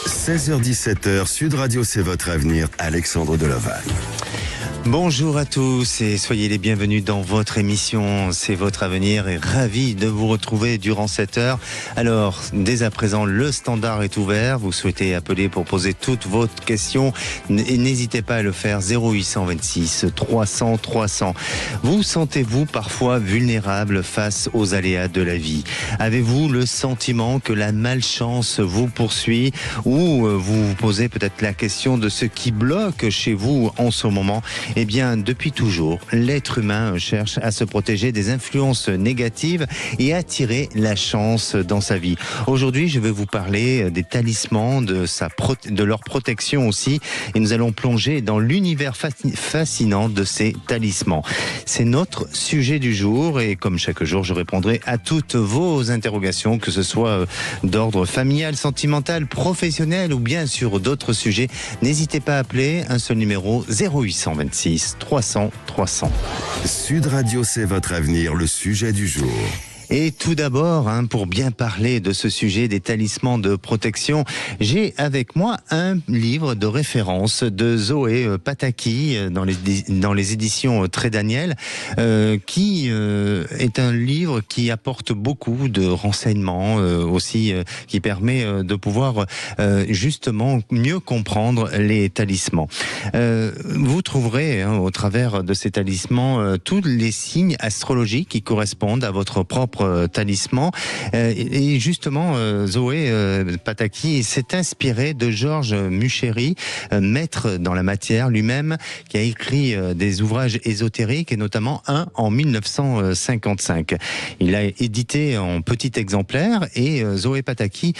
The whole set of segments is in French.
16h-17h, Sud Radio, c'est votre avenir, Alexandre Deloval. Bonjour à tous et soyez les bienvenus dans votre émission C'est votre avenir et ravi de vous retrouver durant cette heure. Alors, dès à présent, le standard est ouvert. Vous souhaitez appeler pour poser toutes vos questions et n'hésitez pas à le faire 0826 300 300. Vous sentez-vous parfois vulnérable face aux aléas de la vie? Avez-vous le sentiment que la malchance vous poursuit ou vous vous posez peut-être la question de ce qui bloque chez vous en ce moment? Eh bien, depuis toujours, l'être humain cherche à se protéger des influences négatives et attirer la chance dans sa vie. Aujourd'hui, je vais vous parler des talismans, de leur protection aussi, et nous allons plonger dans l'univers fascinant de ces talismans. C'est notre sujet du jour et comme chaque jour, je répondrai à toutes vos interrogations, que ce soit d'ordre familial, sentimental, professionnel ou bien sur d'autres sujets. N'hésitez pas à appeler, un seul numéro 0826 300 300. Sud Radio, c'est votre avenir, le sujet du jour. Et tout d'abord, pour bien parler de ce sujet des talismans de protection, j'ai avec moi un livre de référence de Zoé Pataki dans les éditions Très Daniel, qui est un livre qui apporte beaucoup de renseignements aussi, qui permet de pouvoir justement mieux comprendre les talismans. Vous trouverez au travers de ces talismans tous les signes astrologiques qui correspondent à votre propre talisman. Et justement, Zoé Pataki s'est inspirée de Georges Mucheri, maître dans la matière lui-même, qui a écrit des ouvrages ésotériques et notamment un en 1955. Il a édité en petit exemplaire et Zoé Pataki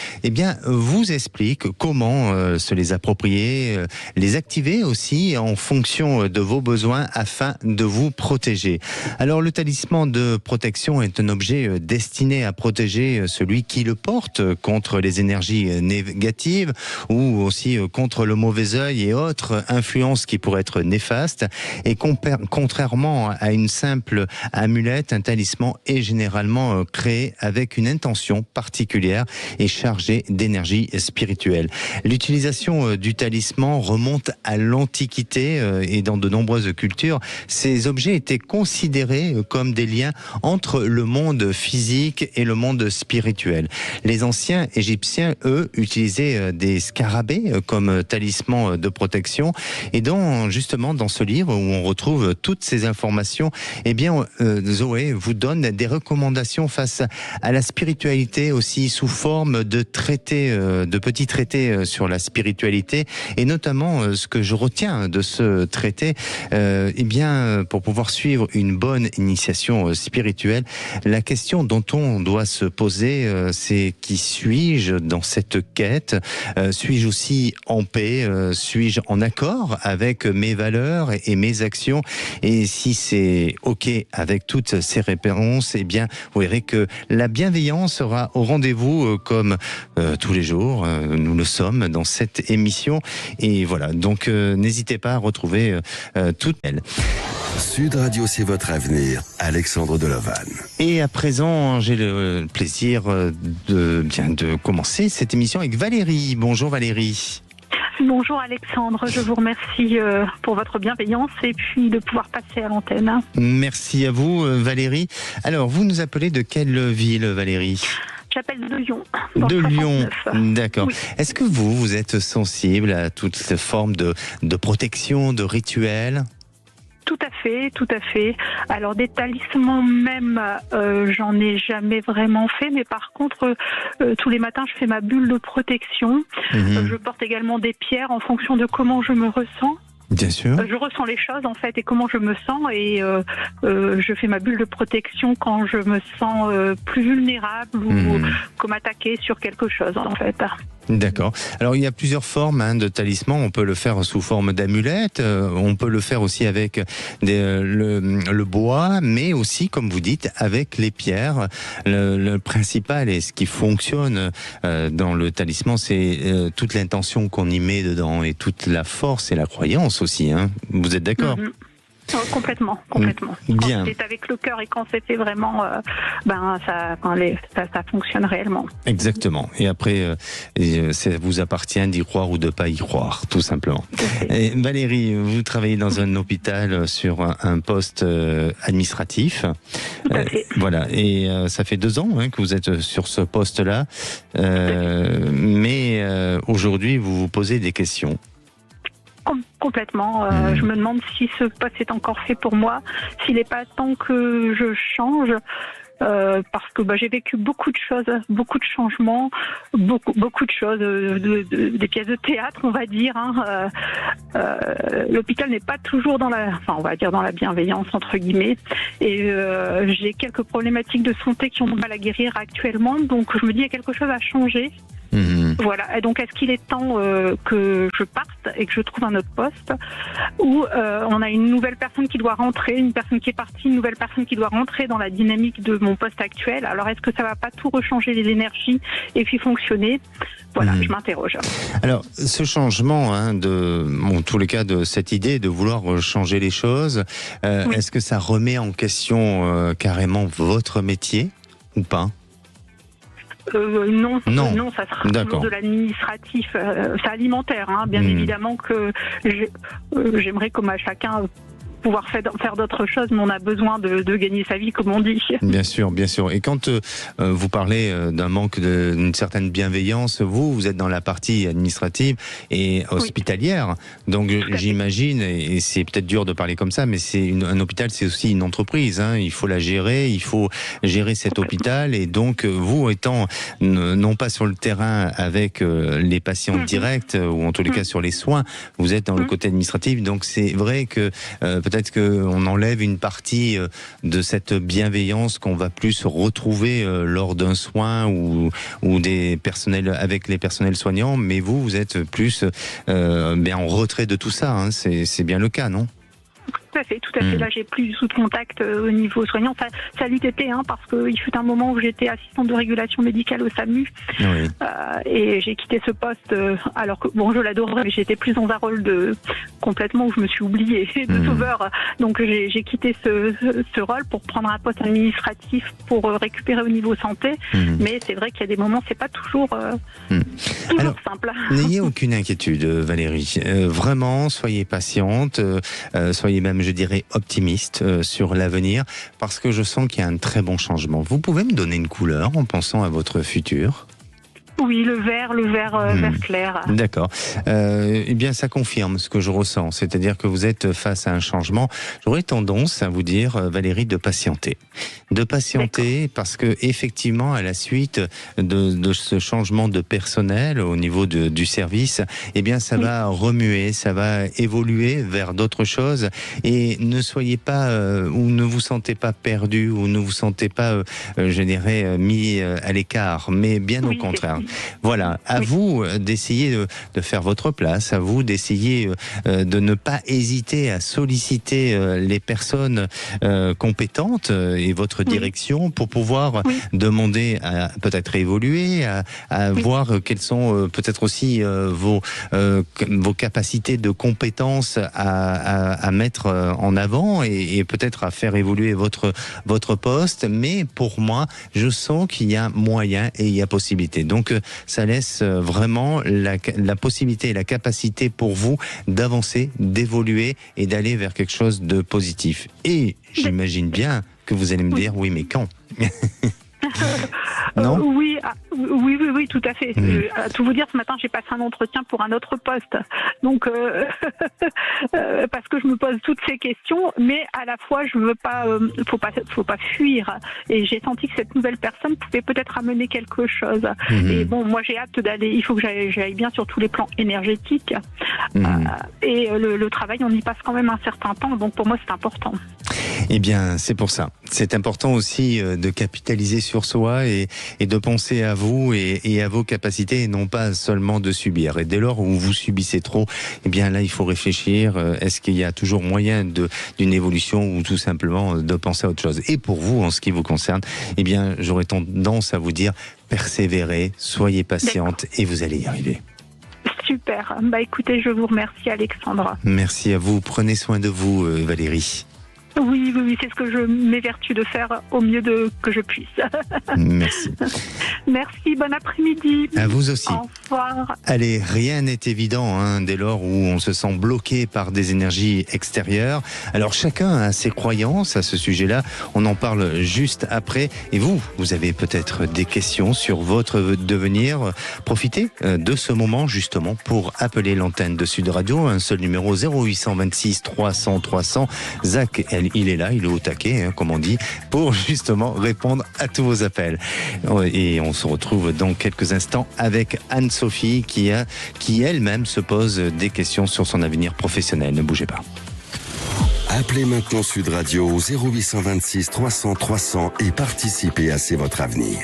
vous explique comment se les approprier, les activer aussi en fonction de vos besoins afin de vous protéger. Alors le talisman de protection est un objet destiné à protéger celui qui le porte contre les énergies négatives ou aussi contre le mauvais œil et autres influences qui pourraient être néfastes. Et contrairement à une simple amulette, un talisman est généralement créé avec une intention particulière et chargé d'énergie spirituelle. L'utilisation du talisman remonte à l'Antiquité et dans de nombreuses cultures, ces objets étaient considérés comme des liens entre le monde physique et le monde spirituel. Les anciens Égyptiens, eux, utilisaient des scarabées comme talisman de protection. Et justement, dans ce livre où on retrouve toutes ces informations, Zoé vous donne des recommandations face à la spiritualité aussi sous forme de traités, de petits traités sur la spiritualité. Et notamment, ce que je retiens de ce traité, pour pouvoir suivre une bonne initiation spirituelle, la question dont on doit se poser, c'est qui suis-je dans cette quête? Suis-je aussi en paix? Suis-je en accord avec mes valeurs et mes actions? Et si c'est OK avec toutes ces réponses, vous verrez que la bienveillance sera au rendez-vous comme tous les jours. Nous le sommes dans cette émission. Et voilà, donc n'hésitez pas à retrouver toutes elles. Sud Radio, c'est votre avenir, Alexandre Deloval. Et à présent, j'ai le plaisir de commencer cette émission avec Valérie. Bonjour Valérie. Bonjour Alexandre, je vous remercie pour votre bienveillance et puis de pouvoir passer à l'antenne. Merci à vous Valérie. Alors, vous nous appelez de quelle ville Valérie ? J'appelle de Lyon. De Lyon, d'accord. Oui. Est-ce que vous êtes sensible à toutes ces formes de protection, de rituels ? Tout à fait. Alors des talismans même, j'en ai jamais vraiment fait, mais par contre, tous les matins, je fais ma bulle de protection. Je porte également des pierres en fonction de comment je me ressens. Bien sûr. Je ressens les choses en fait et comment je me sens et je fais ma bulle de protection quand je me sens plus vulnérable ou comme attaquée sur quelque chose en fait. D'accord. Alors il y a plusieurs formes de talismans. On peut le faire sous forme d'amulette, on peut le faire aussi avec le bois, mais aussi, comme vous dites, avec les pierres. Le principal et ce qui fonctionne dans le talisman, c'est toute l'intention qu'on y met dedans et toute la force et la croyance aussi. Vous êtes d'accord ? Complètement. Bien. Quand c'est avec le cœur et quand c'est fait vraiment, ça fonctionne réellement. Exactement. Et après, ça vous appartient d'y croire ou de pas y croire, tout simplement. Et Valérie, vous travaillez dans un hôpital sur un poste administratif. Tout à fait. Voilà. Et ça fait 2 ans que vous êtes sur ce poste-là. Mais aujourd'hui, vous vous posez des questions. Complètement. Je me demande si ce poste est encore fait pour moi, s'il n'est pas temps que je change. Parce que j'ai vécu beaucoup de choses, beaucoup de changements, beaucoup de choses, des pièces de théâtre, on va dire. L'hôpital n'est pas toujours dans la bienveillance entre guillemets. Et j'ai quelques problématiques de santé qui ont du mal à guérir actuellement. Donc je me dis il y a quelque chose à changer. Voilà. Et donc, est-ce qu'il est temps que je parte et que je trouve un autre poste, ou on a une nouvelle personne qui doit rentrer, une personne qui est partie, une nouvelle personne qui doit rentrer dans la dynamique de mon poste actuel. Alors, est-ce que ça va pas tout rechanger les énergies et puis fonctionner? Voilà, je m'interroge. Alors, ce changement, en tous les cas, de cette idée de vouloir changer les choses, oui. Est-ce que ça remet en question carrément votre métier ou pas? Non, ça sera toujours de l'administratif. C'est alimentaire, bien évidemment que j'aimerais comme à chacun pouvoir faire d'autres choses, mais on a besoin de gagner sa vie, comme on dit. Bien sûr. Et quand vous parlez d'un manque d'une certaine bienveillance, vous êtes dans la partie administrative et hospitalière. Donc j'imagine, et c'est peut-être dur de parler comme ça, mais un hôpital, c'est aussi une entreprise. Il faut la gérer, il faut gérer cet hôpital. Et donc vous étant non pas sur le terrain avec les patients directs, ou en tous les cas sur les soins, vous êtes dans le côté administratif. Donc c'est vrai que peut-être qu'on enlève une partie de cette bienveillance qu'on va plus retrouver lors d'un soin ou des personnels avec les personnels soignants, mais vous êtes plus en retrait de tout ça, c'est bien le cas, non ? Tout à fait. Là, j'ai plus du tout de contact au niveau soignant. Ça l'eût été, parce qu'il fut un moment où j'étais assistante de régulation médicale au SAMU. Oui. Et j'ai quitté ce poste, alors que, je l'adorais, mais j'étais plus dans un rôle complètement où je me suis oubliée de sauveur. Donc, j'ai quitté ce rôle pour prendre un poste administratif pour récupérer au niveau santé. Mais c'est vrai qu'il y a des moments, c'est pas toujours simple. N'ayez aucune inquiétude, Valérie. Vraiment, soyez patiente, soyez même, je dirais, optimiste sur l'avenir, parce que je sens qu'il y a un très bon changement. Vous pouvez me donner une couleur en pensant à votre futur ? Oui, le vert clair. D'accord. Eh bien, ça confirme ce que je ressens. C'est-à-dire que vous êtes face à un changement. J'aurais tendance à vous dire, Valérie, de patienter. Parce que, effectivement, à la suite de ce changement de personnel au niveau du service, eh bien, ça va remuer, ça va évoluer vers d'autres choses. Et ne soyez pas, ou ne vous sentez pas perdu, ou ne vous sentez pas, je dirais, mis à l'écart. Mais bien au contraire. Voilà, à vous d'essayer de faire votre place, à vous d'essayer de ne pas hésiter à solliciter les personnes compétentes et votre direction pour pouvoir demander à peut-être évoluer, à voir quelles sont peut-être aussi vos capacités de compétences à mettre en avant et peut-être à faire évoluer votre poste. Mais pour moi, je sens qu'il y a moyen et il y a possibilité. Donc, ça laisse vraiment la possibilité et la capacité pour vous d'avancer, d'évoluer et d'aller vers quelque chose de positif. Et j'imagine bien que vous allez me dire, oui, mais quand ? Non ? Oui, tout à fait. À tout vous dire, ce matin, j'ai passé un entretien pour un autre poste. Donc, parce que je me pose toutes ces questions, mais à la fois, je veux pas, faut pas fuir. Et j'ai senti que cette nouvelle personne pouvait peut-être amener quelque chose. Et moi, j'ai hâte d'aller. Il faut que j'aille bien sur tous les plans énergétiques. Et le travail, on y passe quand même un certain temps. Donc, pour moi, c'est important. Eh bien, c'est pour ça. C'est important aussi de capitaliser sur soi et de penser à vous et à vos capacités et non pas seulement de subir. Et dès lors où vous subissez trop, eh bien là, il faut réfléchir. Est-ce qu'il y a toujours moyen d'une évolution ou tout simplement de penser à autre chose ? Et pour vous, en ce qui vous concerne, eh bien, j'aurais tendance à vous dire persévérez, soyez patiente et vous allez y arriver. Super. Écoutez, je vous remercie, Alexandre. Merci à vous. Prenez soin de vous, Valérie. Oui, c'est ce que je m'évertue de faire au mieux que je puisse. Merci. Merci, bon après-midi. À vous aussi. Au revoir. Allez, rien n'est évident dès lors où on se sent bloqué par des énergies extérieures. Alors chacun a ses croyances à ce sujet-là. On en parle juste après. Et vous avez peut-être des questions sur votre devenir. Profitez de ce moment justement pour appeler l'antenne de Sud Radio. Un seul numéro 0826 300 300. Zach, il est là, il est au taquet, comme on dit, pour justement répondre à tous vos appels. Et on se retrouve dans quelques instants avec Anne-Sophie qui elle-même se pose des questions sur son avenir professionnel. Ne bougez pas. Appelez maintenant Sud Radio au 0826 300 300 et participez à C'est votre avenir.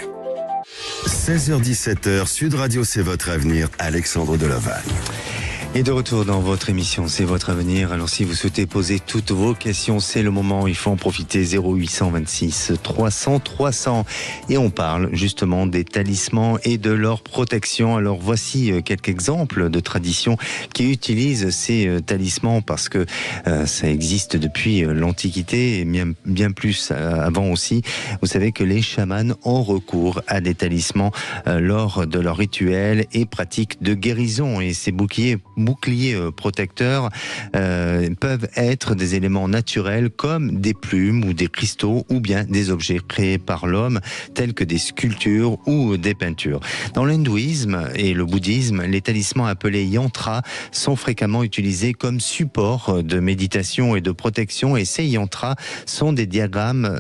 16h-17h, Sud Radio C'est votre avenir, Alexandre Delaval. Et de retour dans votre émission, c'est votre avenir. Alors si vous souhaitez poser toutes vos questions, c'est le moment, il faut en profiter. 0826 300 300. Et on parle justement des talismans et de leur protection. Alors voici quelques exemples de traditions qui utilisent ces talismans parce que ça existe depuis l'Antiquité et bien plus avant aussi. Vous savez que les chamans ont recours à des talismans lors de leurs rituels et pratiques de guérison. Et ces boucliers protecteurs peuvent être des éléments naturels comme des plumes ou des cristaux ou bien des objets créés par l'homme tels que des sculptures ou des peintures. Dans l'hindouisme et le bouddhisme, les talismans appelés yantras sont fréquemment utilisés comme support de méditation et de protection, et ces yantras sont des diagrammes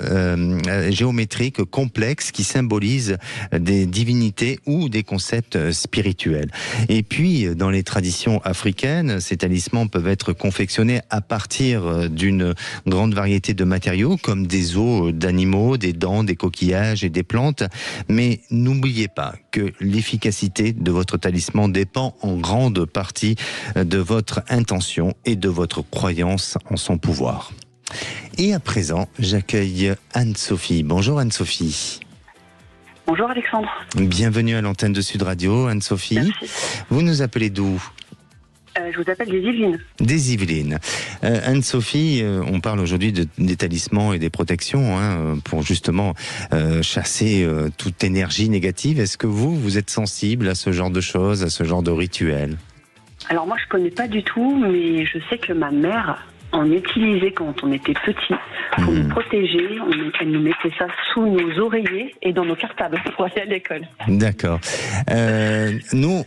géométriques complexes qui symbolisent des divinités ou des concepts spirituels. Et puis, dans les traditions africaines, ces talismans peuvent être confectionnés à partir d'une grande variété de matériaux comme des os d'animaux, des dents, des coquillages et des plantes. Mais n'oubliez pas que l'efficacité de votre talisman dépend en grande partie de votre intention et de votre croyance en son pouvoir. Et à présent, j'accueille Anne-Sophie. Bonjour Anne-Sophie. Bonjour Alexandre. Bienvenue à l'antenne de Sud Radio, Anne-Sophie. Merci. Vous nous appelez d'où ? Je vous appelle des Yvelines. Des Yvelines. Anne-Sophie, on parle aujourd'hui des talismans et des protections pour justement chasser toute énergie négative. Est-ce que vous êtes sensible à ce genre de choses, à ce genre de rituel ? Alors moi je connais pas du tout, mais je sais que ma mère en utilisait quand on était petit pour nous protéger. Elle nous mettait ça sous nos oreillers et dans nos cartables pour aller à l'école. D'accord. Nous,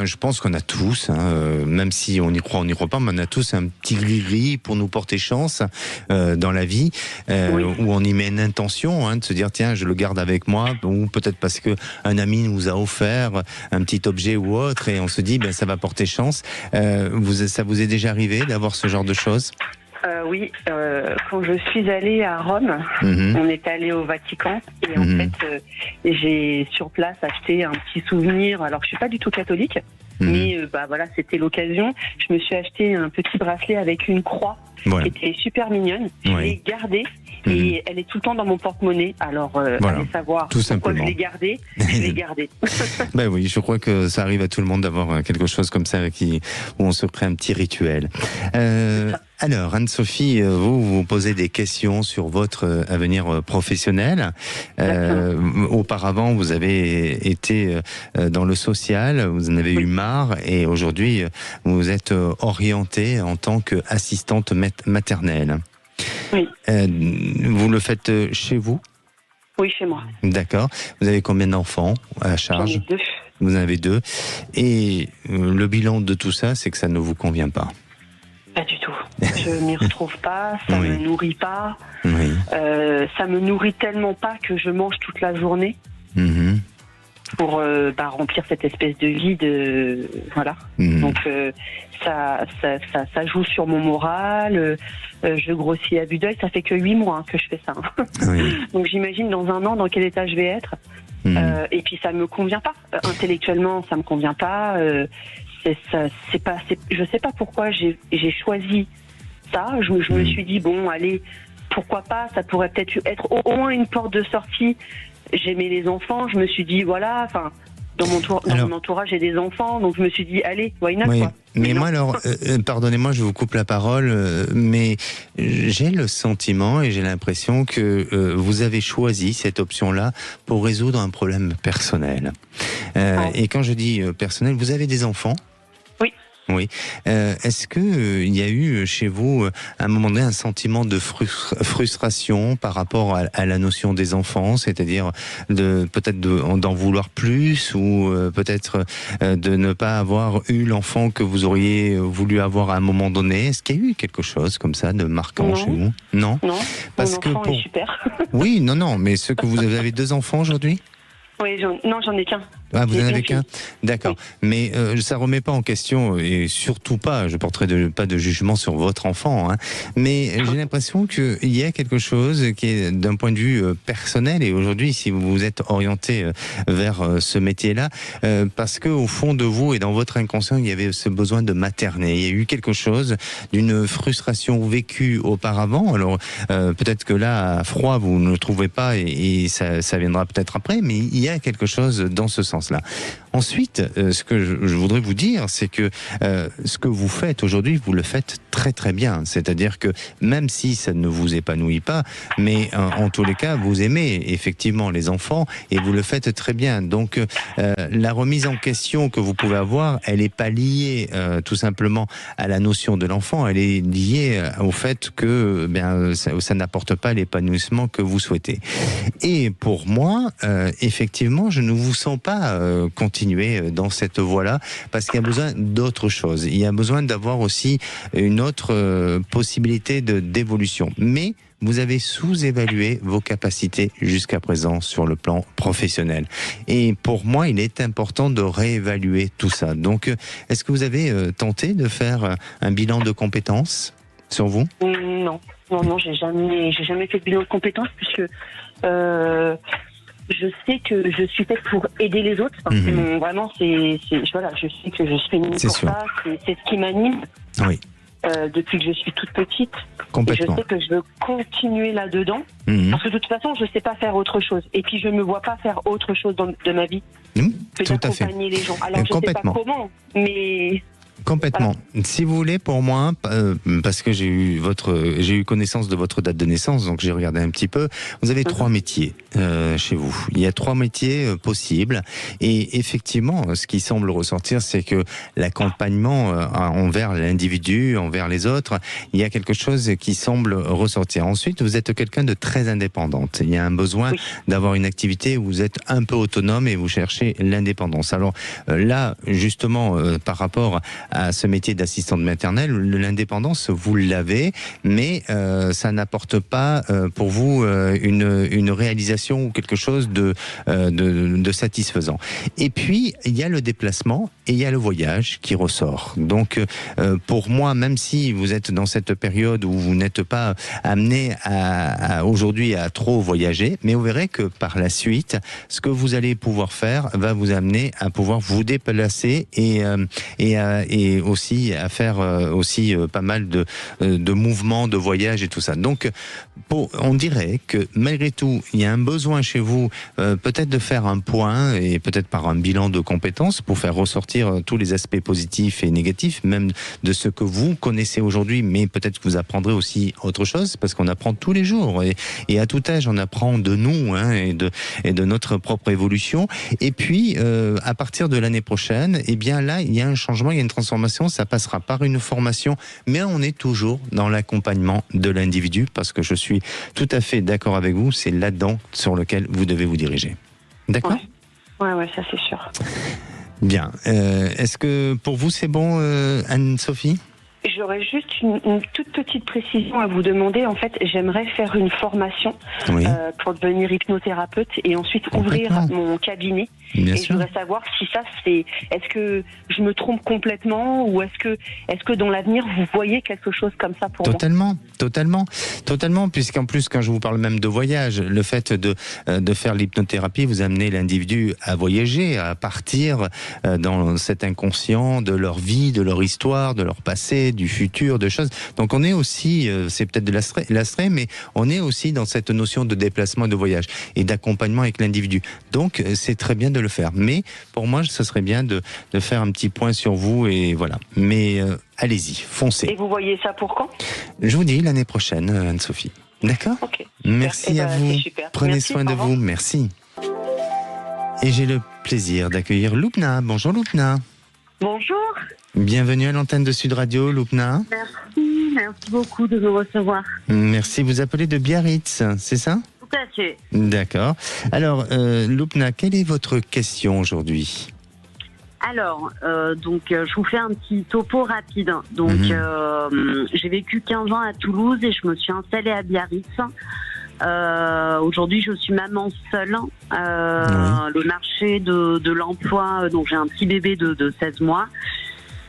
je pense qu'on a tous, même si on y croit pas, mais on a tous un petit gris-gris pour nous porter chance dans la vie, oui. Où on y met une intention de se dire tiens, je le garde avec moi, ou peut-être parce que un ami nous a offert un petit objet ou autre et on se dit ça va porter chance. Ça vous est déjà arrivé d'avoir ce genre de choses ? Oui, quand je suis allée à Rome, on est allé au Vatican et en fait, j'ai sur place acheté un petit souvenir. Alors, je suis pas du tout catholique, mais voilà, c'était l'occasion. Je me suis acheté un petit bracelet avec une croix qui était super mignonne. Je l'ai gardée et elle est tout le temps dans mon porte-monnaie. Alors, allez savoir pourquoi je l'ai gardée. Je l'ai gardée. Ben oui, je crois que ça arrive à tout le monde d'avoir quelque chose comme ça où on se crée un petit rituel. Alors, Anne-Sophie, vous posez des questions sur votre avenir professionnel. Auparavant, vous avez été dans le social, vous en avez eu marre, et aujourd'hui, vous êtes orientée en tant qu'assistante maternelle. Oui. Vous le faites chez vous ? Oui, chez moi. D'accord. Vous avez combien d'enfants à charge ? J'en ai 2. Vous en avez 2. Et le bilan de tout ça, c'est que ça ne vous convient pas ? Pas du tout. Je m'y retrouve pas, ça me nourrit pas. Oui. Ça me nourrit tellement pas que je mange toute la journée pour remplir cette espèce de vide. Voilà. Donc ça joue sur mon moral. Je grossis à vue d'œil. Ça fait que 8 mois que je fais ça. Oui. Donc j'imagine dans 1 an dans quel état je vais être. Et puis ça me convient pas. Intellectuellement, ça me convient pas. Je sais pas pourquoi j'ai choisi ça. Je me suis dit bon, allez, pourquoi pas, ça pourrait peut-être être au moins une porte de sortie. J'aimais les enfants, je me suis dit voilà, Dans mon entourage, j'ai des enfants, donc je me suis dit, allez, why not, oui. quoi. Mais moi, alors, pardonnez-moi, je vous coupe la parole, mais j'ai le sentiment et j'ai l'impression que vous avez choisi cette option-là pour résoudre un problème personnel. Et quand je dis personnel, vous avez des enfants ? Oui. Est-ce que il y a eu chez vous, à un moment donné, un sentiment de frustration par rapport à la notion des enfants, c'est-à-dire peut-être d'en vouloir plus, ou peut-être de ne pas avoir eu l'enfant que vous auriez voulu avoir à un moment donné? Est-ce qu'il y a eu quelque chose comme ça de marquant chez vous? Non. Parce mon enfant est super. Oui, non, mais ce que vous avez 2 enfants aujourd'hui? Oui, j'en ai qu'un. Ah, vous en avez qu'un ? D'accord. Oui. Mais ça remet pas en question, et surtout pas, je porterai pas de jugement sur votre enfant, hein, mais j'ai l'impression qu'il y a quelque chose qui est d'un point de vue personnel, et aujourd'hui, si vous vous êtes orienté vers ce métier-là, parce que au fond de vous et dans votre inconscient, il y avait ce besoin de materner. Il y a eu quelque chose d'une frustration vécue auparavant. Alors, peut-être que là, à froid, vous ne le trouvez pas, et ça viendra peut-être après, mais il y a quelque chose dans ce sens-là. Ensuite, ce que je voudrais vous dire, c'est que ce que vous faites aujourd'hui, vous le faites très très bien. C'est-à-dire que même si ça ne vous épanouit pas, mais en tous les cas, vous aimez effectivement les enfants et vous le faites très bien. Donc la remise en question que vous pouvez avoir, elle n'est pas liée tout simplement à la notion de l'enfant, elle est liée au fait que ça n'apporte pas l'épanouissement que vous souhaitez. Et pour moi, effectivement, je ne vous sens pas continuer dans cette voie-là, parce qu'il y a besoin d'autre chose. Il y a besoin d'avoir aussi une autre possibilité d'évolution. Mais vous avez sous-évalué vos capacités jusqu'à présent sur le plan professionnel. Et pour moi, il est important de réévaluer tout ça. Donc, est-ce que vous avez tenté de faire un bilan de compétences sur vous ? Non, j'ai jamais fait de bilan de compétences, puisque je sais que je suis faite pour aider les autres. Enfin, vraiment, je sais que je suis née pour ça. C'est ce qui m'anime. Oui. Depuis que je suis toute petite. Complètement. Et je sais que je veux continuer là-dedans. Parce que de toute façon, je ne sais pas faire autre chose. Et puis, je ne me vois pas faire autre chose de ma vie que d'accompagner les gens. Alors, je ne sais pas comment, mais... Complètement. Voilà. Si vous voulez, pour moi, parce que j'ai eu connaissance de votre date de naissance, donc j'ai regardé un petit peu. Vous avez 3 métiers chez vous. Il y a 3 métiers possibles, et effectivement, ce qui semble ressortir, c'est que l'accompagnement envers l'individu, envers les autres, il y a quelque chose qui semble ressortir. Ensuite, vous êtes quelqu'un de très indépendante. Il y a un besoin d'avoir une activité où vous êtes un peu autonome et vous cherchez l'indépendance. Alors là, justement, par rapport à ce métier d'assistante maternelle, l'indépendance, vous l'avez, mais ça n'apporte pas pour vous une réalisation ou quelque chose de satisfaisant. Et puis, il y a le déplacement et il y a le voyage qui ressort. Donc, pour moi, même si vous êtes dans cette période où vous n'êtes pas amené aujourd'hui à trop voyager, mais vous verrez que par la suite, ce que vous allez pouvoir faire va vous amener à pouvoir vous déplacer et aussi à faire pas mal de mouvements, de voyages et tout ça. Donc, on dirait que malgré tout, il y a un besoin chez vous peut-être de faire un point et peut-être par un bilan de compétences pour faire ressortir tous les aspects positifs et négatifs, même de ce que vous connaissez aujourd'hui, mais peut-être que vous apprendrez aussi autre chose, parce qu'on apprend tous les jours et à tout âge on apprend de nous et de notre propre évolution. Et puis à partir de l'année prochaine, eh bien là il y a un changement, il y a une transformation. Ça passera par une formation, mais on est toujours dans l'accompagnement de l'individu, parce que je suis tout à fait d'accord avec vous, c'est là-dedans sur lequel vous devez vous diriger. D'accord ? Ouais, ça c'est sûr. Bien. Est-ce que pour vous c'est bon, Anne-Sophie ? J'aurais juste une toute petite précision à vous demander. En fait, j'aimerais faire une formation pour devenir hypnothérapeute et ensuite ouvrir mon cabinet. Bien et sûr. Je voudrais savoir si ça, est-ce que je me trompe complètement, ou est-ce que dans l'avenir vous voyez quelque chose comme ça pour moi ? Totalement, puisqu'en plus quand je vous parle même de voyage, le fait de faire l'hypnothérapie, vous amenez l'individu à voyager, à partir dans cet inconscient de leur vie, de leur histoire, de leur passé, du futur, de choses. Donc on est aussi, c'est peut-être de l'astrait, mais on est aussi dans cette notion de déplacement et de voyage et d'accompagnement avec l'individu. Donc c'est très bien de le faire. Mais pour moi, ce serait bien de faire un petit point sur vous et voilà. Mais allez-y, foncez. Et vous voyez ça pour quand ? Je vous dis l'année prochaine, Anne-Sophie. D'accord ? Ok. Merci à vous. Prenez soin de vous. Merci. Et j'ai le plaisir d'accueillir Loubna. Bonjour Loubna. Bonjour. Bienvenue à l'antenne de Sud Radio, Loubna. Merci beaucoup de me recevoir. Merci, vous appelez de Biarritz, c'est ça ? Tout à fait. D'accord. Alors, Loubna, quelle est votre question aujourd'hui ? Alors, je vous fais un petit topo rapide. Donc, j'ai vécu 15 ans à Toulouse et je me suis installée à Biarritz. Aujourd'hui, je suis maman seule. Le marché de l'emploi, donc j'ai un petit bébé de 16 mois.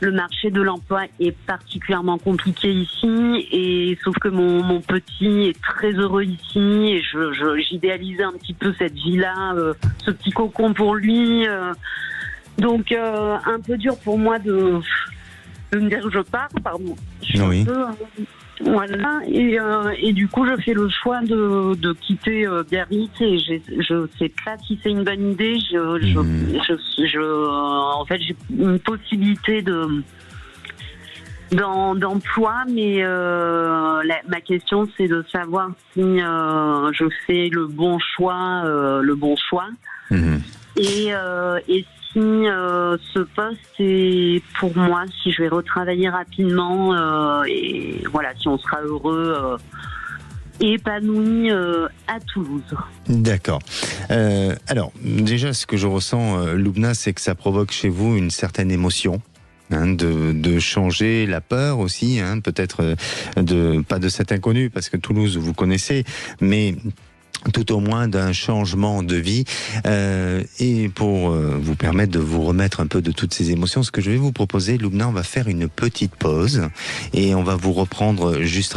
Le marché de l'emploi est particulièrement compliqué ici, et sauf que mon petit est très heureux ici, et j'idéalisais un petit peu cette vie-là, ce petit cocon pour lui. Donc, un peu dur pour moi de me dire que je pars, pardon. Je suis un peu, voilà. Et du coup, je fais le choix de quitter Biarritz, et je sais pas si c'est une bonne idée. En fait, j'ai une possibilité d'emploi, mais ma question, c'est de savoir si je fais le bon choix. Et si ce poste est pour moi, si je vais retravailler rapidement, et voilà, si on sera heureux et épanoui à Toulouse. D'accord. Alors, déjà, ce que je ressens, Loubna, c'est que ça provoque chez vous une certaine émotion. De changer, la peur aussi, peut-être pas de cet inconnu, parce que Toulouse, vous connaissez, mais tout au moins d'un changement de vie, et pour vous permettre de vous remettre un peu de toutes ces émotions, ce que je vais vous proposer, Loubna, on va faire une petite pause et on va vous reprendre juste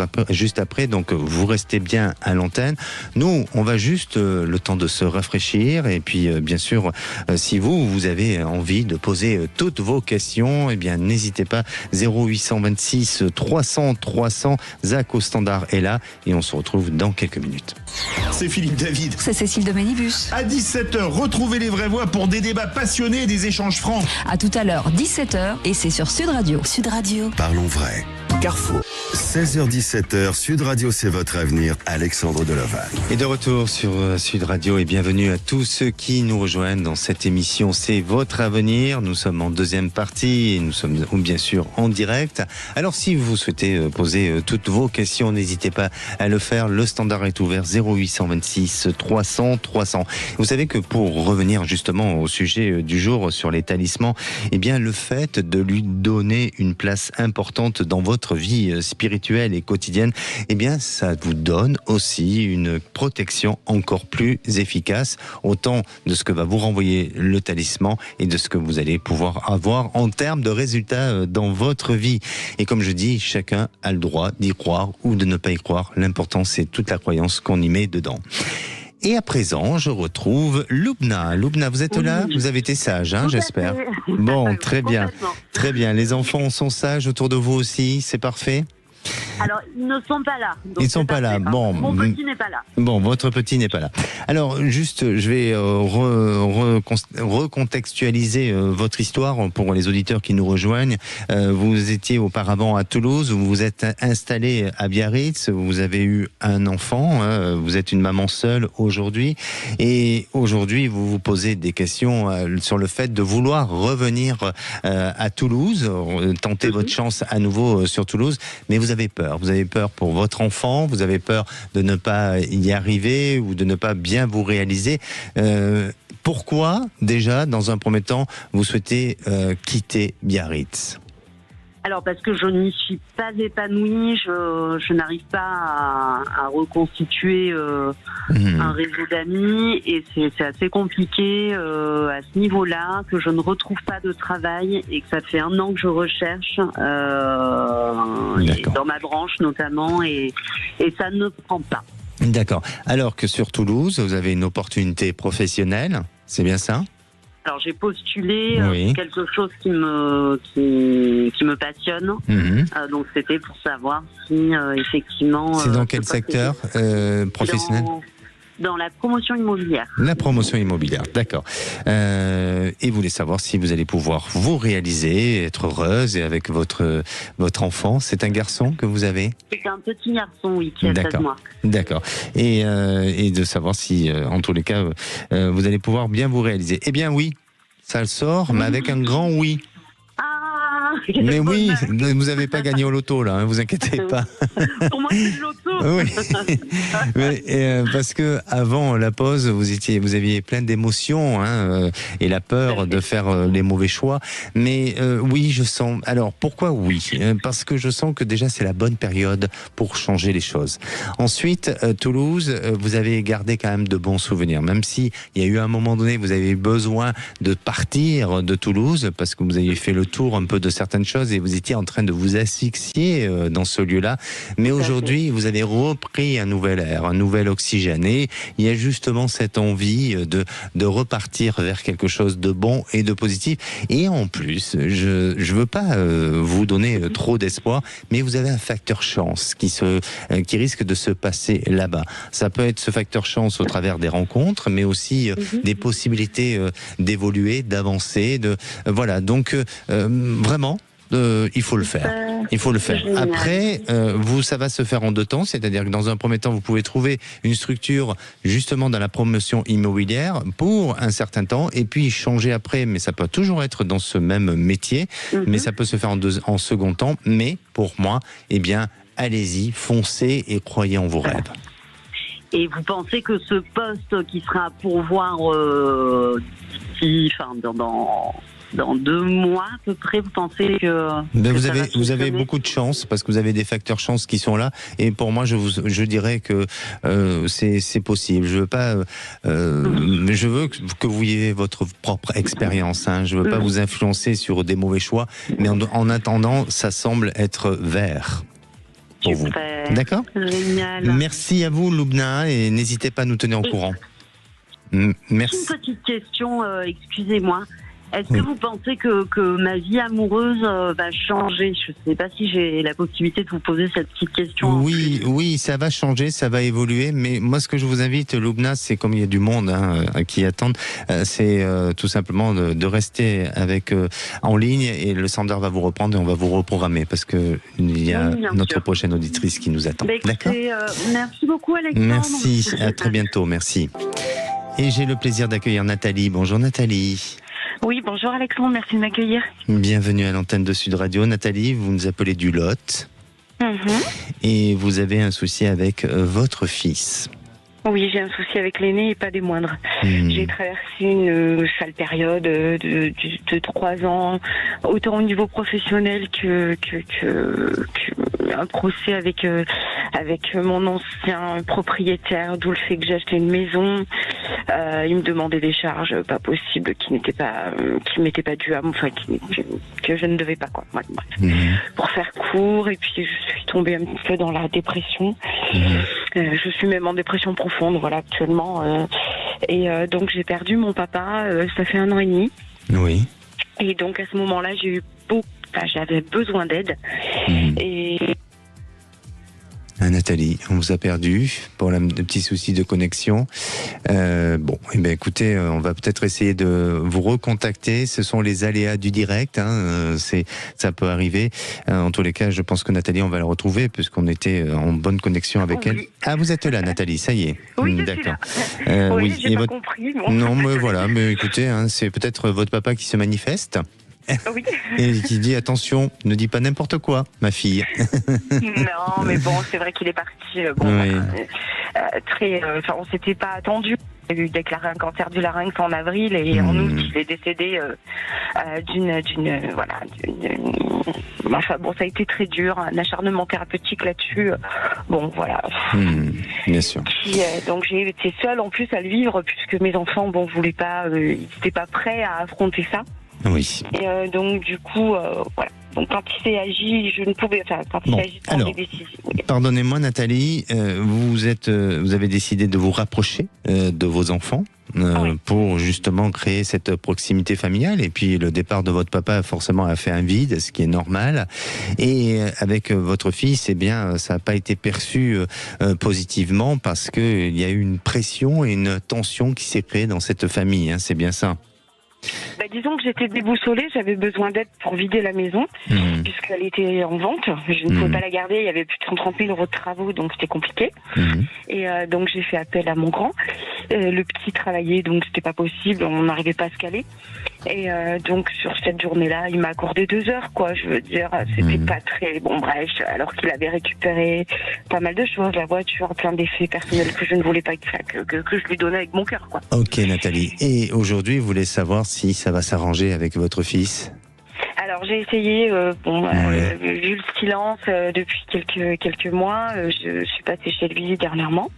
après, donc vous restez bien à l'antenne. Nous, on va juste le temps de se rafraîchir, et puis bien sûr, si vous avez envie de poser toutes vos questions, eh bien n'hésitez pas, 0826 300 300, Zach au standard est là, et on se retrouve dans quelques minutes. C'est Philippe David. C'est Cécile de Manibus. À 17h, retrouvez les vraies voix pour des débats passionnés et des échanges francs. À tout à l'heure, 17h, et c'est sur Sud Radio. Sud Radio. Parlons vrai. Carrefour. 16h-17h, Sud Radio, c'est votre avenir. Alexandre Delaval. Et de retour sur Sud Radio, et bienvenue à tous ceux qui nous rejoignent dans cette émission. C'est votre avenir. Nous sommes en deuxième partie et nous sommes bien sûr en direct. Alors si vous souhaitez poser toutes vos questions, n'hésitez pas à le faire. Le standard est ouvert, 0826 300 300. Vous savez que pour revenir justement au sujet du jour sur les talismans, eh bien le fait de lui donner une place importante dans votre vie spirituelle et quotidienne, eh bien ça vous donne aussi une protection encore plus efficace, autant de ce que va vous renvoyer le talisman et de ce que vous allez pouvoir avoir en termes de résultats dans votre vie. Et comme je dis, chacun a le droit d'y croire ou de ne pas y croire. L'important, c'est toute la croyance qu'on y met dedans. Et à présent, je retrouve Loubna. Loubna, vous êtes là ? Vous avez été sage, j'espère. Bon, très bien. Très bien. Les enfants sont sages autour de vous aussi, c'est parfait ? Alors, ils ne sont pas là. Ils ne sont pas là. Bon, mon petit n'est pas là. Bon, votre petit n'est pas là. Alors, juste, je vais recontextualiser votre histoire pour les auditeurs qui nous rejoignent. Vous étiez auparavant à Toulouse, vous vous êtes installé à Biarritz, vous avez eu un enfant, vous êtes une maman seule aujourd'hui, et aujourd'hui, vous vous posez des questions sur le fait de vouloir revenir à Toulouse, tenter votre chance à nouveau sur Toulouse, mais vous avez peur. Vous avez peur pour votre enfant, vous avez peur de ne pas y arriver ou de ne pas bien vous réaliser. Pourquoi, déjà, dans un premier temps, vous souhaitez quitter Biarritz ? Alors, parce que je n'y suis pas épanouie, je n'arrive pas à reconstituer un réseau d'amis, et c'est assez compliqué à ce niveau-là, que je ne retrouve pas de travail et que ça fait 1 an que je recherche, et dans ma branche notamment, et ça ne prend pas. D'accord. Alors que sur Toulouse, vous avez une opportunité professionnelle, c'est bien ça ? Alors j'ai postulé Oui. quelque chose qui me passionne. Donc c'était pour savoir si effectivement. C'est dans quel secteur professionnel? Dans la promotion immobilière. La promotion immobilière, d'accord. Et vous voulez savoir si vous allez pouvoir vous réaliser, être heureuse et avec votre enfant. C'est un garçon que vous avez? C'est un petit garçon, oui, qui a 16 mois. D'accord. Et de savoir si, en tous les cas, vous allez pouvoir bien vous réaliser. Eh bien oui, ça le sort, mais avec un grand oui. Mais oui, vous n'avez pas gagné au loto là, vous inquiétez pas. Pour moi, c'est le loto. Oui. Mais, parce que avant la pause, vous aviez plein d'émotions et la peur de faire les mauvais choix. Mais oui, je sens. Alors pourquoi oui? Parce que je sens que déjà c'est la bonne période pour changer les choses. Ensuite, Toulouse, vous avez gardé quand même de bons souvenirs, même si il y a eu un moment donné, vous avez eu besoin de partir de Toulouse parce que vous avez fait le tour un peu de certaines choses et vous étiez en train de vous asphyxier dans ce lieu-là. Mais aujourd'hui, vous avez repris un nouvel air, un nouvel oxygène. Et il y a justement cette envie de repartir vers quelque chose de bon et de positif. Et en plus, je veux pas vous donner trop d'espoir, mais vous avez un facteur chance qui risque de se passer là-bas. Ça peut être ce facteur chance au travers des rencontres, mais aussi des possibilités d'évoluer, d'avancer, voilà. Donc vraiment, il faut le faire. Il faut le faire. Après, ça va se faire en deux temps, c'est-à-dire que dans un premier temps, vous pouvez trouver une structure justement dans la promotion immobilière pour un certain temps, et puis changer après. Mais ça peut toujours être dans ce même métier, mais ça peut se faire en second temps. Mais pour moi, eh bien, allez-y, foncez et croyez en vos rêves. Et vous pensez que ce poste qui sera à pourvoir dans 2 mois à peu près, vous pensez que... vous avez beaucoup de chance parce que vous avez des facteurs chance qui sont là, et pour moi je dirais que c'est possible. Je veux pas je veux que vous ayez votre propre expérience, je veux pas vous influencer sur des mauvais choix, mais en attendant ça semble être vert pour vous. D'accord? Génial. Merci à vous Loubna, et n'hésitez pas à nous tenir au courant. Merci. Une petite question, excusez-moi. Est-ce que vous pensez que ma vie amoureuse va changer? Je ne sais pas si j'ai la possibilité de vous poser cette petite question. Oui, ça va changer, ça va évoluer. Mais moi, ce que je vous invite, Loubna, c'est comme il y a du monde qui attendent, c'est tout simplement de rester en ligne, et le standard va vous reprendre et on va vous reprogrammer parce que il y a notre prochaine auditrice qui nous attend. D'accord? Merci beaucoup, Alexandre. Merci, à très bientôt, merci. Et j'ai le plaisir d'accueillir Nathalie. Bonjour Nathalie. Oui, bonjour Alexandre, merci de m'accueillir. Bienvenue à l'antenne de Sud Radio. Nathalie, vous nous appelez du Lot. Et vous avez un souci avec votre fils. Oui, j'ai un souci avec l'aîné et pas des moindres. J'ai traversé une sale période de 3 ans, autant au niveau professionnel que un procès avec mon ancien propriétaire, d'où le fait que j'ai acheté une maison. Il me demandait des charges pas possibles qui m'étaient pas dues à moi, enfin que je ne devais pas, quoi. Bref. Pour faire court, et puis je suis tombée un petit peu dans la dépression. Je suis même en dépression profonde, voilà, actuellement. Et donc j'ai perdu mon papa, ça fait 1 an et demi. Oui. Et donc à ce moment-là, j'avais besoin d'aide. Et Nathalie, on vous a perdu pour le petit souci de connexion. Écoutez, on va peut-être essayer de vous recontacter. Ce sont les aléas du direct, ça peut arriver. En tous les cas, je pense que Nathalie, on va la retrouver puisqu'on était en bonne connexion avec elle. Ah, vous êtes là, Nathalie, ça y est. Oui, d'accord. Oui, j'ai pas compris. Bon. Non, mais voilà, mais écoutez, c'est peut-être votre papa qui se manifeste. Oui. Et qui dit attention, ne dis pas n'importe quoi, ma fille. Non, mais bon, c'est vrai qu'il est parti. On s'était pas attendu. Il a eu déclaré un cancer du larynx en avril, et en août il est décédé ça a été très dur, un acharnement thérapeutique là-dessus. Bien sûr. Donc j'ai été seule en plus à le vivre, puisque mes enfants voulaient pas, ils n'étaient pas prêts à affronter ça. Oui. Et donc du coup, voilà. Donc quand il s'est agi, je ne pouvais. Quand il s'est agi de prendre des décisions. Pardonnez-moi, Nathalie, vous avez décidé de vous rapprocher de vos enfants. pour justement créer cette proximité familiale. Et puis le départ de votre papa forcément a fait un vide, ce qui est normal. Et avec votre fils, eh bien, ça n'a pas été perçu positivement parce qu'il y a eu une pression et une tension qui s'est créée dans cette famille. C'est bien ça. Disons que j'étais déboussolée, j'avais besoin d'aide pour vider la maison, puisqu'elle était en vente. Je ne pouvais pas la garder, il y avait plus de 130 000 euros de travaux, donc c'était compliqué. Et donc j'ai fait appel à mon grand. Le petit travaillait, donc c'était pas possible, on n'arrivait pas à se caler. Et donc sur cette journée-là, il m'a accordé 2 heures, quoi. Je veux dire, c'était pas très bon, bref, alors qu'il avait récupéré pas mal de choses, la voiture, plein d'effets personnels que je ne voulais pas que je lui donnais avec mon cœur, quoi. Ok, Nathalie. Et aujourd'hui, vous voulez savoir si ça va s'arranger avec votre fils? Alors j'ai essayé, vu le silence depuis quelques mois, je suis passée chez lui dernièrement.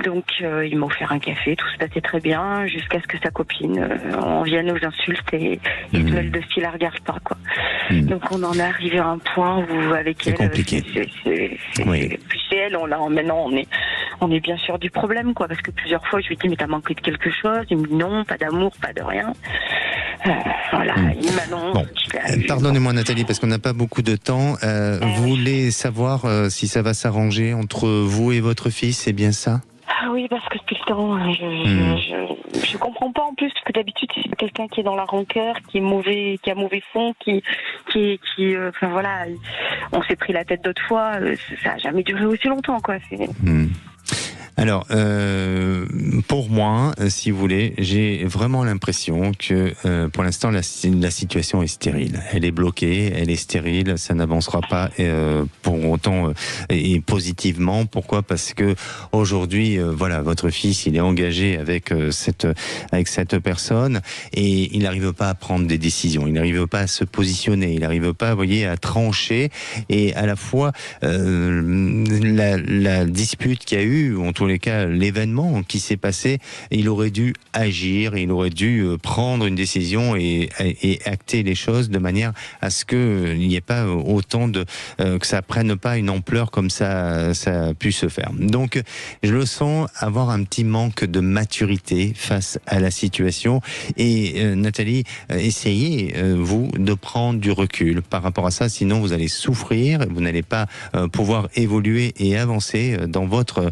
Donc il m'a offert un café, tout se passait très bien, jusqu'à ce que sa copine en vienne aux insultes et se mêle de s'il la regarde pas, quoi. Donc on en est arrivé à un point où avec elle, compliqué. Puis chez elle, maintenant on est bien sûr du problème, quoi, parce que plusieurs fois je lui dis mais t'as manqué de quelque chose, il me dit non, pas d'amour, pas de rien. Voilà, il m'annonce. Bon. Pardonnez-moi Nathalie, parce qu'on n'a pas beaucoup de temps. Vous voulez savoir si ça va s'arranger entre vous et votre fils, c'est bien ça? Ah oui, parce que depuis le temps, je comprends pas en plus, parce que d'habitude c'est quelqu'un qui est dans la rancœur, qui est mauvais, qui a mauvais fond, enfin voilà, on s'est pris la tête d'autres fois, ça a jamais duré aussi longtemps, quoi. Alors, pour moi, si vous voulez, j'ai vraiment l'impression que pour l'instant, la situation est stérile. Elle est bloquée, elle est stérile, ça n'avancera pas pour autant et positivement. Pourquoi ? Parce que aujourd'hui, voilà, votre fils, il est engagé avec cette personne et il n'arrive pas à prendre des décisions, il n'arrive pas à se positionner, il n'arrive pas, vous voyez, à trancher. Et à la fois, la dispute qu'il y a eu, en tous les cas, l'événement qui s'est passé, il aurait dû agir, il aurait dû prendre une décision et acter les choses de manière à ce qu'il n'y ait pas autant que ça prenne pas une ampleur comme ça a pu se faire. Donc, je le sens avoir un petit manque de maturité face à la situation. Et Nathalie, essayez, vous, de prendre du recul par rapport à ça, sinon vous allez souffrir, vous n'allez pas pouvoir évoluer et avancer dans votre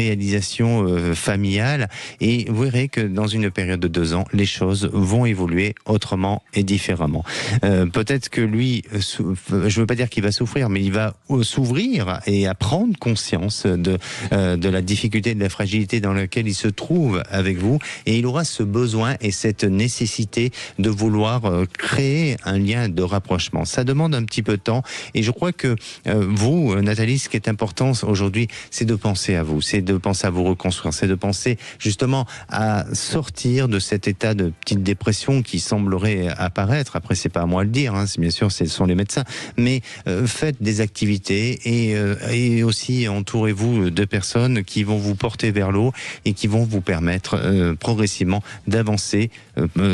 réalisation familiale, et vous verrez que dans une période de 2 ans, les choses vont évoluer autrement et différemment. Peut-être que lui, je ne veux pas dire qu'il va souffrir, mais il va s'ouvrir et à prendre conscience de la difficulté, de la fragilité dans laquelle il se trouve avec vous, et il aura ce besoin et cette nécessité de vouloir créer un lien de rapprochement. Ça demande un petit peu de temps, et je crois que vous, Nathalie, ce qui est important aujourd'hui, c'est de penser à vous, c'est de penser à vous reconstruire, c'est de penser justement à sortir de cet état de petite dépression qui semblerait apparaître. Après, c'est pas à moi de le dire, bien sûr, ce sont les médecins, mais faites des activités et aussi entourez-vous de personnes qui vont vous porter vers l'eau et qui vont vous permettre progressivement d'avancer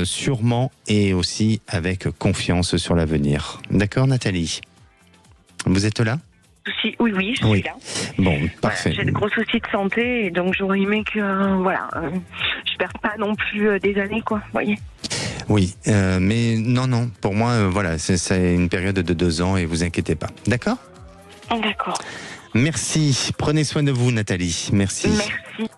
sûrement et aussi avec confiance sur l'avenir. D'accord, Nathalie ? Vous êtes là ? Oui, je suis là. Bon, parfait. Voilà, j'ai de gros soucis de santé, et donc j'aurais aimé que, je perde pas non plus des années, quoi, vous voyez. Oui, mais non, pour moi, voilà, c'est une période de 2 ans et vous inquiétez pas. D'accord ? D'accord. Merci. Prenez soin de vous, Nathalie. Merci. Merci.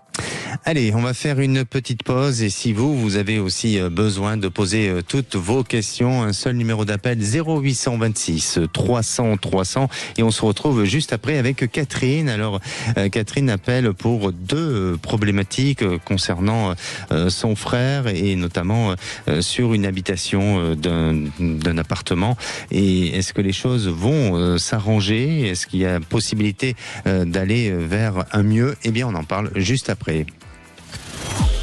Allez, on va faire une petite pause, et si vous avez aussi besoin de poser toutes vos questions, un seul numéro d'appel, 0826 300 300, et on se retrouve juste après avec Catherine. Alors, Catherine appelle pour 2 problématiques concernant son frère, et notamment sur une habitation d'un appartement. Et est-ce que les choses vont s'arranger ? Est-ce qu'il y a possibilité d'aller vers un mieux ? Eh bien, on en parle juste après.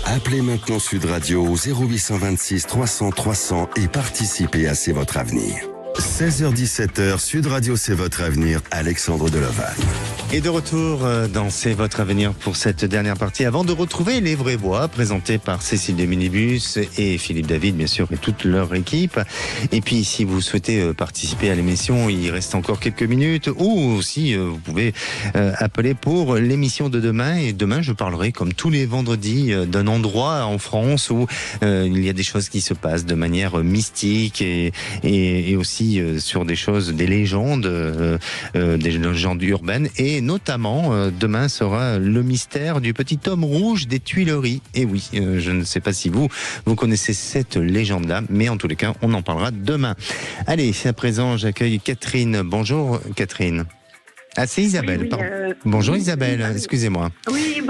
Appelez maintenant Sud Radio au 0826 300 300 et participez à C'est votre avenir. 16h-17h, Sud Radio C'est votre avenir, Alexandre Delaval. Et de retour dans C'est votre avenir pour cette dernière partie, avant de retrouver Les Vraies Voix, présentés par Cécile de Minibus et Philippe David, bien sûr, et toute leur équipe. Et puis, si vous souhaitez participer à l'émission, il reste encore quelques minutes, ou aussi vous pouvez appeler pour l'émission de demain. Et demain, je parlerai, comme tous les vendredis, d'un endroit en France où il y a des choses qui se passent de manière mystique et aussi sur des choses, des légendes urbaines. Et notamment, demain sera le mystère du petit homme rouge des Tuileries. Et oui, je ne sais pas si vous connaissez cette légende-là, mais en tous les cas, on en parlera demain. Allez, à présent, j'accueille Catherine. Bonjour Catherine. Ah, c'est Isabelle, oui, pardon. Bonjour Isabelle, excusez-moi. Oui,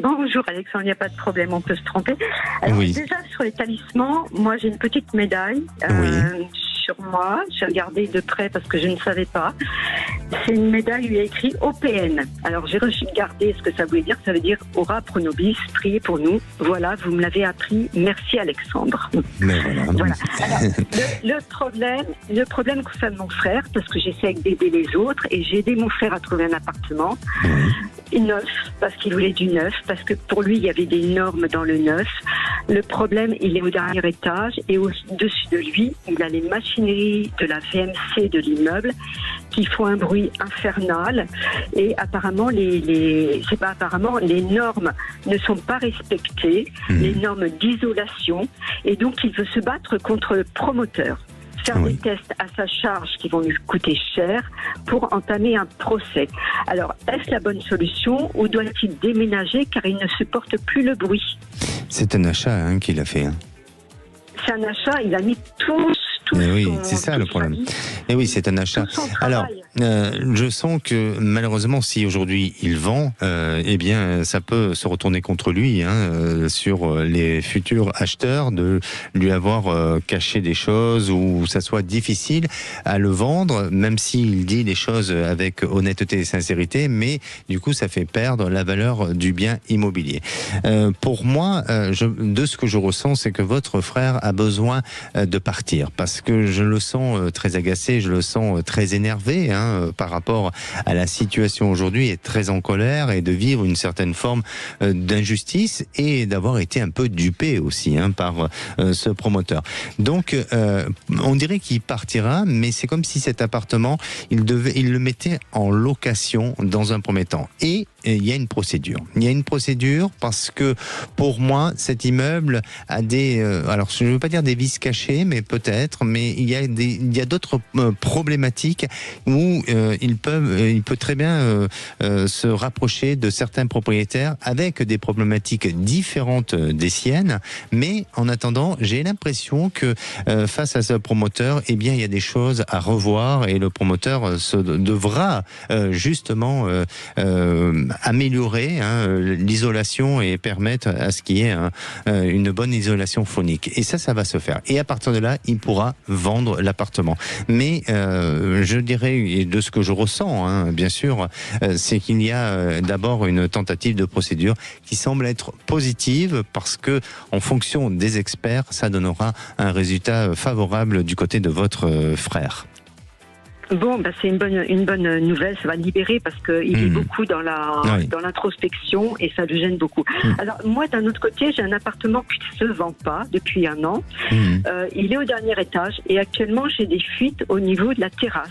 bonjour Alexandre, il n'y a pas de problème, on peut se tromper. Alors, oui. Déjà, sur les talismans, moi j'ai une petite médaille sur moi. J'ai regardé de près parce que je ne savais pas. C'est une médaille où il y a écrit OPN. Alors j'ai regardé ce que ça voulait dire. Ça veut dire Ora Pro Nobis, priez pour nous. Voilà, vous me l'avez appris. Merci Alexandre. Mais voilà. Alors, le problème concerne mon frère, parce que j'essaie d'aider les autres et j'ai aidé mon frère à trouver un appartement. Neuf, parce qu'il voulait du neuf, parce que pour lui il y avait des normes dans le neuf. Le problème, il est au dernier étage et au-dessus de lui, il a les machineries de la VMC de l'immeuble qui font un bruit infernal et apparemment les normes ne sont pas respectées, les normes d'isolation, et donc il veut se battre contre le promoteur. Faire des tests à sa charge qui vont lui coûter cher pour entamer un procès. Alors, est-ce la bonne solution ou doit-il déménager car il ne supporte plus le bruit? C'est un achat qu'il a fait. C'est un achat, il a mis tout oui, c'est ça le problème. Et oui, c'est un achat. Alors, je sens que malheureusement, si aujourd'hui il vend, eh bien, ça peut se retourner contre lui sur les futurs acheteurs, de lui avoir caché des choses ou ça soit difficile à le vendre, même s'il dit les choses avec honnêteté et sincérité, mais du coup, ça fait perdre la valeur du bien immobilier. Pour moi, de ce que je ressens, c'est que votre frère a besoin de partir, parce que je le sens très agacé, je le sens très énervé par rapport à la situation aujourd'hui, et très en colère, et de vivre une certaine forme d'injustice et d'avoir été un peu dupé aussi par ce promoteur. Donc on dirait qu'il partira, mais c'est comme si cet appartement, il le mettait en location dans un premier temps. Et il y a une procédure. Il y a une procédure parce que pour moi, cet immeuble a alors je ne veux pas dire des vices cachés, mais peut-être, mais il y a d'autres problématiques où il peut très bien se rapprocher de certains propriétaires avec des problématiques différentes des siennes. Mais en attendant, j'ai l'impression que face à ce promoteur, eh bien, il y a des choses à revoir et le promoteur devra justement améliorer l'isolation et permettre à ce qu'il y ait une bonne isolation phonique. Et ça va se faire. Et à partir de là, il pourra vendre l'appartement. Mais je dirais, et de ce que je ressens, bien sûr, c'est qu'il y a d'abord une tentative de procédure qui semble être positive, parce que en fonction des experts, ça donnera un résultat favorable du côté de votre frère. Bon, c'est une bonne nouvelle, ça va libérer, parce qu'il est beaucoup dans l'introspection et ça le gêne beaucoup. Alors moi, d'un autre côté, j'ai un appartement qui ne se vend pas depuis 1 an. Il est au dernier étage et actuellement j'ai des fuites au niveau de la terrasse.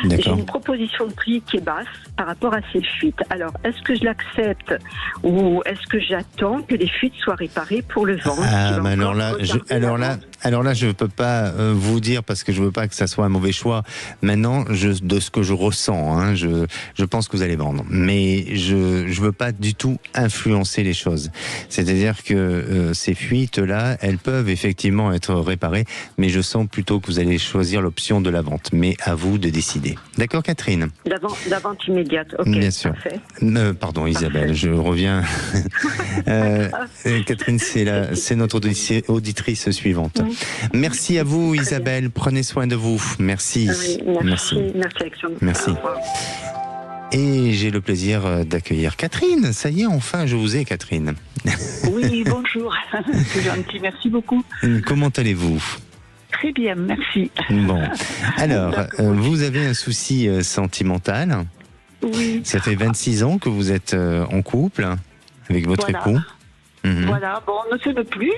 J'ai une proposition de prix qui est basse par rapport à ces fuites. Alors, est-ce que je l'accepte ou est-ce que j'attends que les fuites soient réparées pour le vendre? Alors là, je ne peux pas vous dire, parce que je ne veux pas que ça soit un mauvais choix. Maintenant, de ce que je ressens, je pense que vous allez vendre. Mais je ne veux pas du tout influencer les choses. C'est-à-dire que ces fuites-là, elles peuvent effectivement être réparées, mais je sens plutôt que vous allez choisir l'option de la vente. Mais à vous de décider. D'accord, Catherine? La vente immédiate, ok. Bien sûr. Pardon, Isabelle, parfait. Je reviens. Catherine, c'est notre auditrice suivante. Merci à vous, Isabelle. Prenez soin de vous. Merci. Merci, Alexandre. Merci. Et j'ai le plaisir d'accueillir Catherine. Ça y est, enfin, je vous ai, Catherine. Oui, bonjour. C'est gentil, merci beaucoup. Comment allez-vous? Très bien, merci. Bon, alors, vous avez un souci sentimental? Oui. Ça fait 26 ans que vous êtes en couple avec votre époux. Voilà, bon, on ne s'aime plus.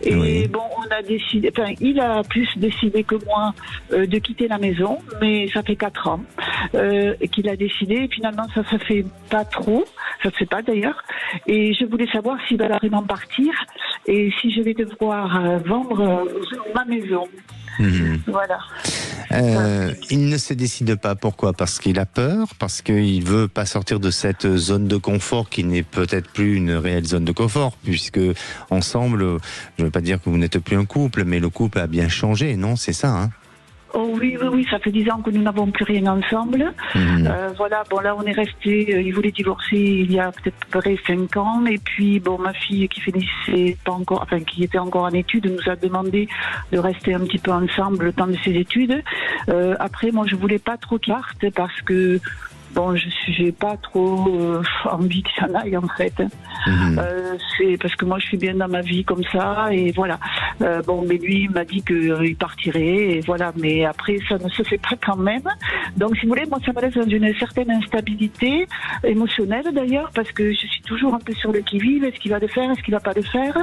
Et bon, on a décidé, enfin, il a plus décidé que moi de quitter la maison, mais ça fait 4 ans qu'il a décidé. Et finalement, ça se fait pas trop, ça se fait pas d'ailleurs. Et je voulais savoir s'il va vraiment partir et si je vais devoir vendre ma maison. Voilà. Il ne se décide pas. Pourquoi ? Parce qu'il a peur, parce qu'il veut pas sortir de cette zone de confort qui n'est peut-être plus une réelle zone de confort, puisque ensemble, je ne veux pas dire que vous n'êtes plus un couple, mais le couple a bien changé, non ? C'est ça, hein ? Oh oui, ça fait 10 ans que nous n'avons plus rien ensemble. Voilà, bon là on est resté, il voulait divorcer il y a peut-être à peu près 5 ans, et puis bon, ma fille qui qui était encore en études nous a demandé de rester un petit peu ensemble le temps de ses études. Après, moi je voulais pas trop qu'il parte parce que bon, j'ai pas trop envie que ça n'aille en fait. C'est parce que moi je suis bien dans ma vie comme ça et voilà. Bon, mais lui il m'a dit qu'il partirait et voilà. Mais après ça ne se fait pas quand même. Donc si vous voulez, moi ça me laisse dans une certaine instabilité émotionnelle d'ailleurs parce que je suis toujours un peu sur le qui-vive. Est-ce qu'il va le faire ? Est-ce qu'il va pas le faire ?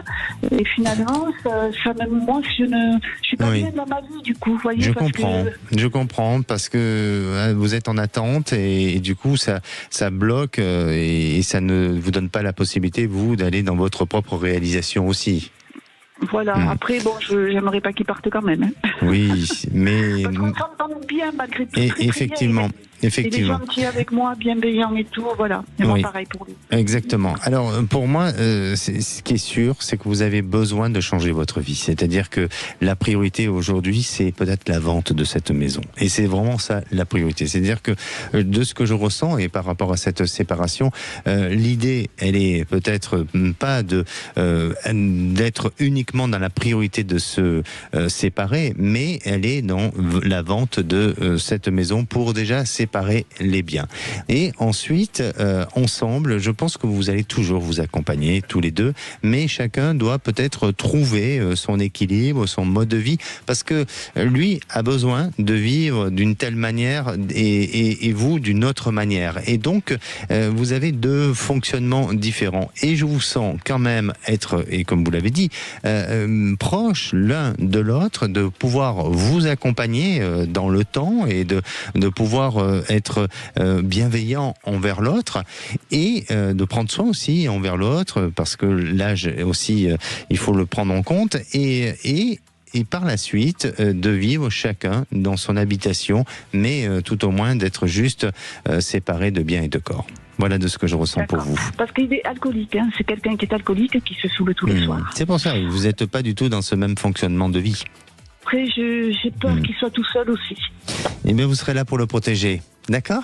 Et finalement, ça même moi je suis pas bien dans ma vie du coup. Vous voyez, je comprends parce que vous êtes en attente et du coup ça bloque et ça ne vous donne pas la possibilité vous d'aller dans votre propre réalisation aussi. Voilà, après bon, j'aimerais pas qu'il parte quand même. Hein. Oui, mais... Parce qu'on s'entend bien malgré tout. Effectivement. Il est gentil avec moi, bienveillant et tout, voilà. Et moi pareil pour lui. Exactement. Alors pour moi, ce qui est sûr, c'est que vous avez besoin de changer votre vie. C'est-à-dire que la priorité aujourd'hui, c'est peut-être la vente de cette maison. Et c'est vraiment ça la priorité. C'est-à-dire que de ce que je ressens et par rapport à cette séparation, l'idée, elle est peut-être pas d'être uniquement dans la priorité de se séparer, mais elle est dans la vente de cette maison pour déjà séparer les biens. Et ensuite, ensemble, je pense que vous allez toujours vous accompagner tous les deux, mais chacun doit peut-être trouver son équilibre, son mode de vie, parce que lui a besoin de vivre d'une telle manière et vous d'une autre manière. Et donc, vous avez 2 fonctionnements différents. Et je vous sens quand même être, et comme vous l'avez dit, proches l'un de l'autre, de pouvoir vous accompagner dans le temps et de pouvoir être bienveillant envers l'autre et de prendre soin aussi envers l'autre parce que l'âge aussi, il faut le prendre en compte et par la suite de vivre chacun dans son habitation, mais tout au moins d'être juste séparés de biens et de corps. Voilà de ce que je ressens pour vous. Parce qu'il est alcoolique, hein. C'est quelqu'un qui est alcoolique qui se saoule tous les soirs. C'est pour ça, vous n'êtes pas du tout dans ce même fonctionnement de vie. Après, j'ai peur qu'il soit tout seul aussi. Eh bien, vous serez là pour le protéger, d'accord ?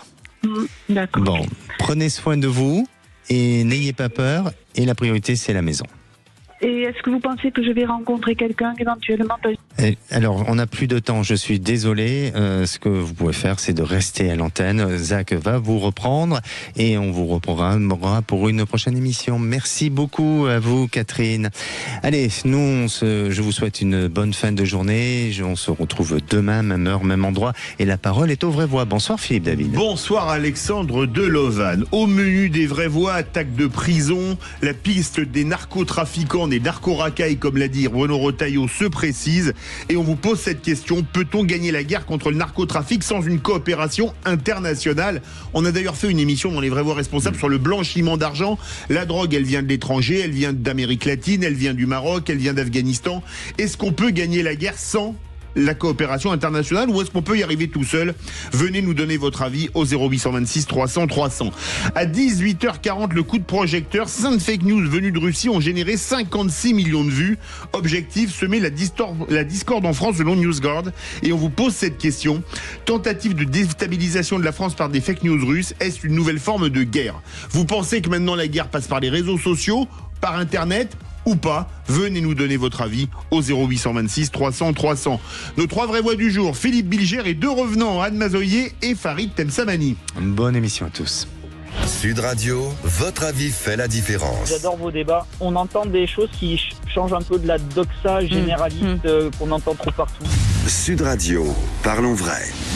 D'accord. Bon, prenez soin de vous et n'ayez pas peur. Et la priorité, c'est la maison. Et est-ce que vous pensez que je vais rencontrer quelqu'un éventuellement ? Alors, on n'a plus de temps, je suis désolé. Ce que vous pouvez faire, c'est de rester à l'antenne. Zach va vous reprendre et on vous reprogrammera pour une prochaine émission. Merci beaucoup à vous, Catherine. Allez, nous, je vous souhaite une bonne fin de journée. On se retrouve demain, même heure, même endroit. Et la parole est aux vraies voix. Bonsoir, Philippe David. Bonsoir, Alexandre de Lauvanne. Au menu des vraies voix, attaque de prison, la piste des narcotrafiquants, des narco-racailles, comme l'a dit Renaud Retailleau, se précise. Et on vous pose cette question, peut-on gagner la guerre contre le narcotrafic sans une coopération internationale ? On a d'ailleurs fait une émission dans les vraies voix responsables sur le blanchiment d'argent. La drogue, elle vient de l'étranger, elle vient d'Amérique latine, elle vient du Maroc, elle vient d'Afghanistan. Est-ce qu'on peut gagner la guerre sans la coopération internationale ou est-ce qu'on peut y arriver tout seul ? Venez nous donner votre avis au 0826 300 300. À 18h40, le coup de projecteur, 5 fake news venues de Russie ont généré 56 millions de vues. Objectif, semer la discorde en France selon NewsGuard. Et on vous pose cette question. Tentative de déstabilisation de la France par des fake news russes, est-ce une nouvelle forme de guerre ? Vous pensez que maintenant la guerre passe par les réseaux sociaux, par Internet ou pas? Venez nous donner votre avis au 0826 300 300. Nos 3 vraies voix du jour, Philippe Bilger et 2 revenants, Anne Mazoyer et Farid Temsamani. Bonne émission à tous. Sud Radio, votre avis fait la différence. J'adore vos débats. On entend des choses qui changent un peu de la doxa généraliste qu'on entend trop partout. Sud Radio, parlons vrai.